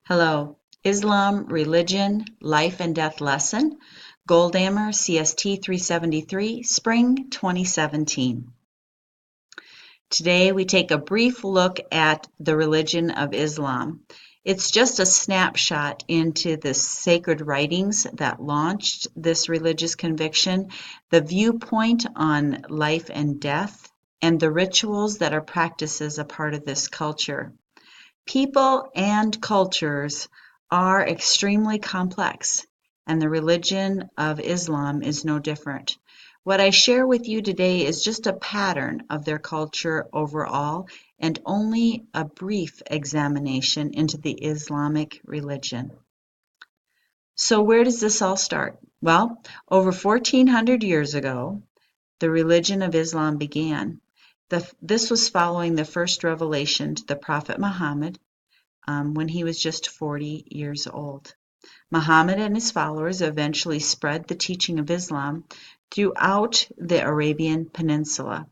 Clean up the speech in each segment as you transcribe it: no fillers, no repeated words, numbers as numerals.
Hello. Islam, Religion, Life and Death Lesson, Goldammer, CST373, Spring 2017. Today we take a brief look at the religion of Islam. It's just a snapshot into the sacred writings that launched this religious conviction, the viewpoint on life and death, and the rituals that are practiced as a part of this culture. People and cultures are extremely complex, and the religion of Islam is no different. What I share with you today is just a pattern of their culture overall and only a brief examination into the Islamic religion. So where does this all start? Well, over 1400 years ago, the religion of Islam began. This was following the first revelation to the Prophet Muhammad when he was just 40 years old. Muhammad and his followers eventually spread the teaching of Islam throughout the Arabian Peninsula.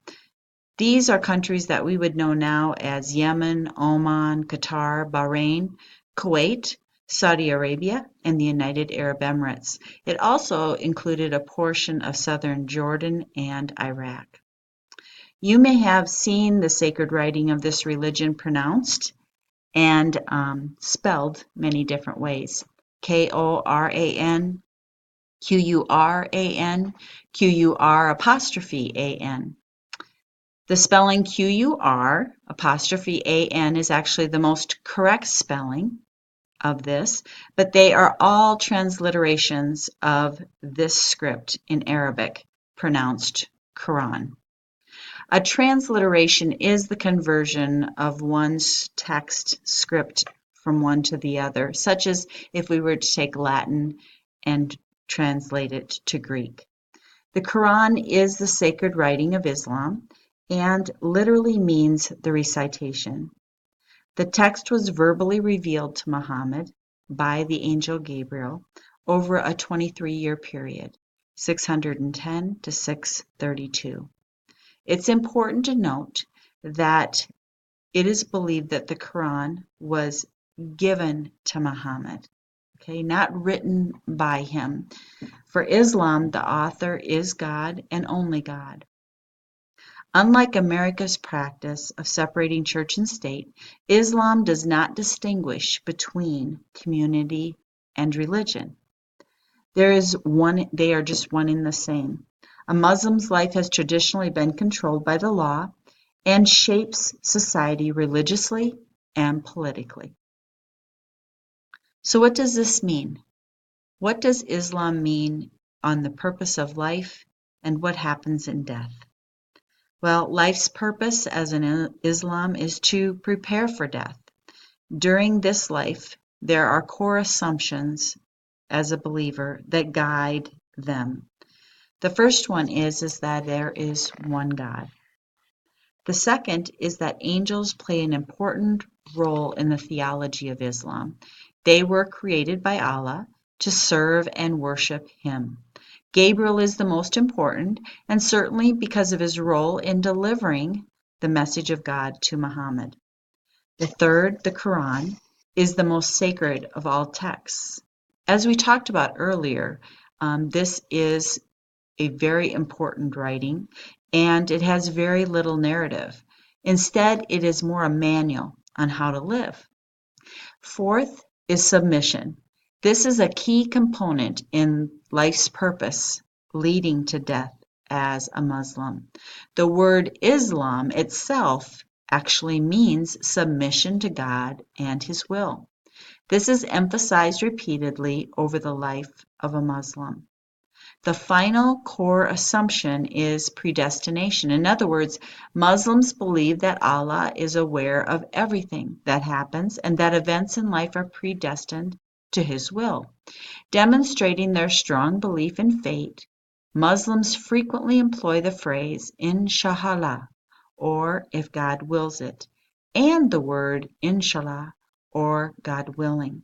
These are countries that we would know now as Yemen, Oman, Qatar, Bahrain, Kuwait, Saudi Arabia, and the United Arab Emirates. It also included a portion of southern Jordan and Iraq. You may have seen the sacred writing of this religion pronounced and spelled many different ways. Koran, Quran, Qur apostrophe an. The spelling Qur apostrophe an is actually the most correct spelling of this, but they are all transliterations of this script in Arabic, pronounced Quran. A transliteration is the conversion of one's text script from one to the other, such as if we were to take Latin and translate it to Greek. The Quran is the sacred writing of Islam and literally means the recitation. The text was verbally revealed to Muhammad by the angel Gabriel over a 23-year period, 610 to 632. It's important to note that it is believed that the Quran was given to Muhammad, okay, not written by him. For Islam, the author is God and only God. Unlike America's practice of separating church and state, Islam does not distinguish between community and religion. They are just one and the same. A Muslim's life has traditionally been controlled by the law and shapes society religiously and politically. So what does this mean? What does Islam mean on the purpose of life and what happens in death? Well, life's purpose as an Islam is to prepare for death. During this life, there are core assumptions as a believer that guide them. The first one is that there is one God. The second is that angels play an important role in the theology of Islam. They were created by Allah to serve and worship Him. Gabriel is the most important, and certainly because of his role in delivering the message of God to Muhammad. The third, the Quran, is the most sacred of all texts. As we talked about earlier, this is a very important writing, and it has very little narrative. Instead, it is more a manual on how to live. Fourth is submission. This is a key component in life's purpose leading to death as a Muslim. The word Islam itself actually means submission to God and His will. This is emphasized repeatedly over the life of a Muslim. The final core assumption is predestination. In other words, Muslims believe that Allah is aware of everything that happens and that events in life are predestined to His will. Demonstrating their strong belief in fate, Muslims frequently employ the phrase inshallah, or if God wills it, and the word inshallah, or God willing.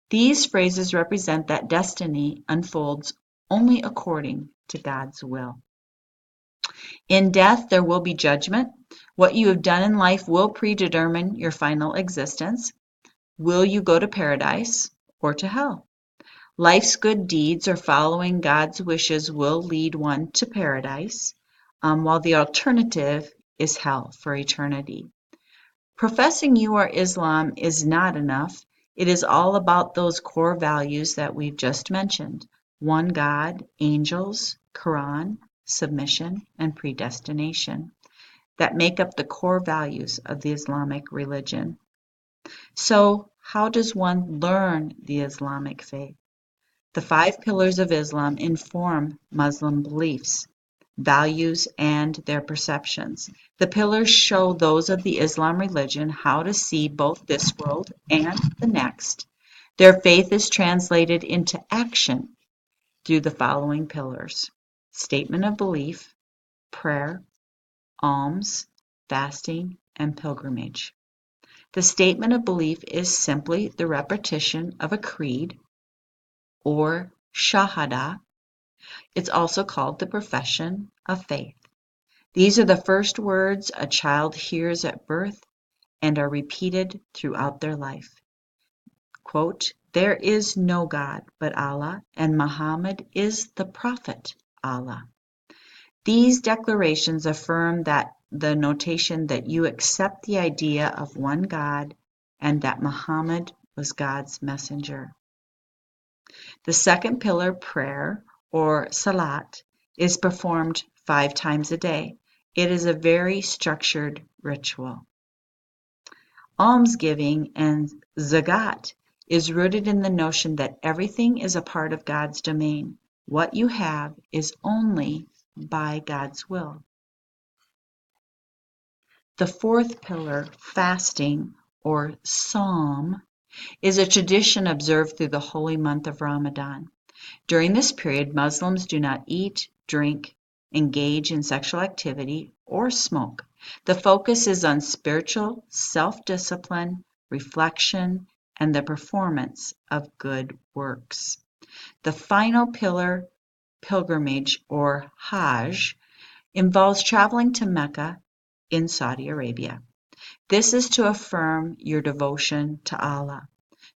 These phrases represent that destiny unfolds only according to God's will. In death, there will be judgment. What you have done in life will predetermine your final existence. Will you go to paradise or to hell? Life's good deeds or following God's wishes will lead one to paradise, while the alternative is hell for eternity. Professing you are Islam is not enough. It is all about those core values that we've just mentioned: one God, angels, Quran, submission, and predestination, that make up the core values of the Islamic religion. So, how does one learn the Islamic faith? The 5 pillars of Islam inform Muslim beliefs, values, and their perceptions. The pillars show those of the Islam religion how to see both this world and the next. Their faith is translated into action through the following pillars: statement of belief, prayer, alms, fasting, and pilgrimage. The statement of belief is simply the repetition of a creed, or shahada. It's also called the profession of faith. These are the first words a child hears at birth and are repeated throughout their life. Quote, "There is no God but Allah, and Muhammad is the prophet Allah." These declarations affirm that the notation that you accept the idea of one God and that Muhammad was God's messenger. The second pillar, prayer, or salat, is performed 5 times a day. It is a very structured ritual. Almsgiving and zakat is rooted in the notion that everything is a part of God's domain. What you have is only by God's will. The fourth pillar, fasting, or Psalm, is a tradition observed through the holy month of Ramadan. During this period, Muslims do not eat, drink, engage in sexual activity, or smoke. The focus is on spiritual self-discipline, reflection, and the performance of good works. The final pillar, pilgrimage, or Hajj, involves traveling to Mecca in Saudi Arabia. This is to affirm your devotion to Allah.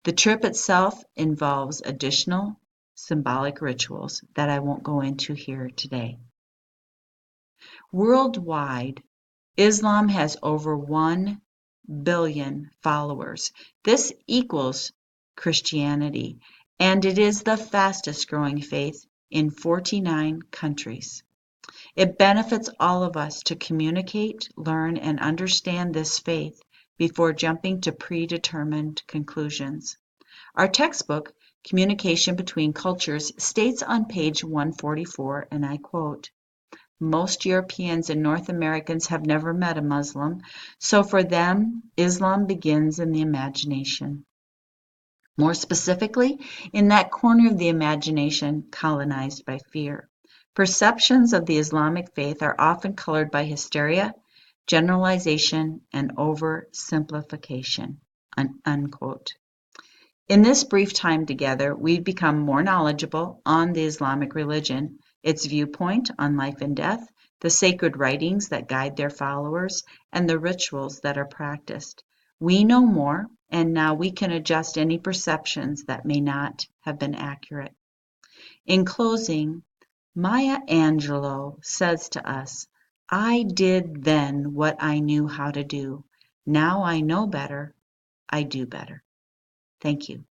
The trip itself involves additional symbolic rituals that I won't go into here today. Worldwide, Islam has over 1 billion followers. This equals Christianity, and it is the fastest growing faith in 49 countries. It benefits all of us to communicate, learn, and understand this faith before jumping to predetermined conclusions. Our textbook, Communication Between Cultures, states on page 144, and I quote, "Most Europeans and North Americans have never met a Muslim, so for them, Islam begins in the imagination. More specifically, in that corner of the imagination colonized by fear. Perceptions of the Islamic faith are often colored by hysteria, generalization, and oversimplification." Unquote. In this brief time together, we've become more knowledgeable on the Islamic religion, its viewpoint on life and death, the sacred writings that guide their followers, and the rituals that are practiced. We know more, and now we can adjust any perceptions that may not have been accurate. In closing, Maya Angelou says to us, "I did then what I knew how to do. Now I know better, I do better." Thank you.